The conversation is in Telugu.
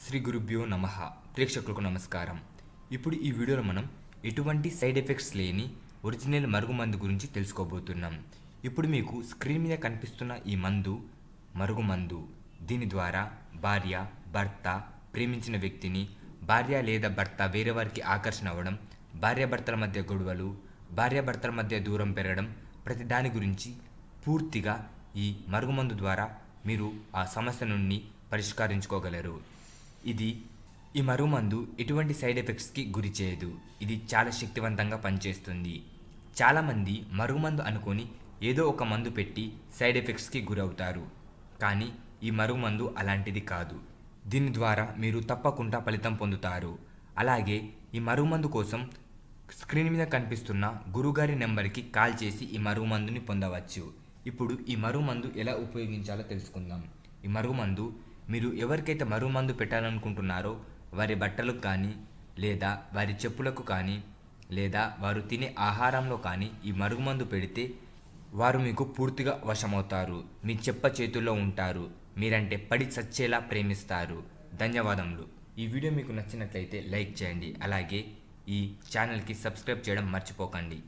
శ్రీ గురుభ్యో నమః. ప్రేక్షకులకు నమస్కారం. ఇప్పుడు ఈ వీడియోలో మనం ఎటువంటి సైడ్ ఎఫెక్ట్స్ లేని ఒరిజినల్ మరుగుమందు గురించి తెలుసుకోబోతున్నాం. ఇప్పుడు మీకు స్క్రీన్ మీద కనిపిస్తున్న ఈ మందు మరుగుమందు. దీని ద్వారా భార్య, భర్త, ప్రేమించిన వ్యక్తిని భార్య లేదా భర్త వేరే వారికి ఆకర్షణ అవ్వడం, భార్యాభర్తల మధ్య గొడవలు, భార్యాభర్తల మధ్య దూరం పెరగడం, ప్రతి దాని గురించి పూర్తిగా ఈ మరుగుమందు ద్వారా మీరు ఆ సమస్య నుండి పరిష్కరించుకోగలరు. ఈ మరుగుమందు ఎటువంటి సైడ్ ఎఫెక్ట్స్కి గురి చేయదు. ఇది చాలా శక్తివంతంగా పనిచేస్తుంది. చాలామంది మరుగుమందు అనుకొని ఏదో ఒక మందు పెట్టి సైడ్ ఎఫెక్ట్స్కి గురవుతారు. కానీ ఈ మరుగుమందు అలాంటిది కాదు. దీని ద్వారా మీరు తప్పకుండా ఫలితం పొందుతారు. అలాగే ఈ మరుగుమందు కోసం స్క్రీన్ మీద కనిపిస్తున్న గురుగారి నెంబర్కి కాల్ చేసి ఈ మరుగుమందుని పొందవచ్చు. ఇప్పుడు ఈ మరుగుమందు ఎలా ఉపయోగించాలో తెలుసుకుందాం. ఈ మరుగుమందు మీరు ఎవరికైతే మరుగుమందు పెట్టాలనుకుంటున్నారో వారి బట్టలకు కానీ, లేదా వారి చెప్పులకు కానీ, లేదా వారు తినే ఆహారంలో కానీ ఈ మరుగుమందు పెడితే వారు మీకు పూర్తిగా వశమవుతారు. మీ చెప్ప చేతుల్లో ఉంటారు. మీరంటే పడి చచ్చేలా ప్రేమిస్తారు. ధన్యవాదములు. ఈ వీడియో మీకు నచ్చినట్లయితే లైక్ చేయండి. అలాగే ఈ ఛానల్కి సబ్స్క్రైబ్ చేయడం మర్చిపోకండి.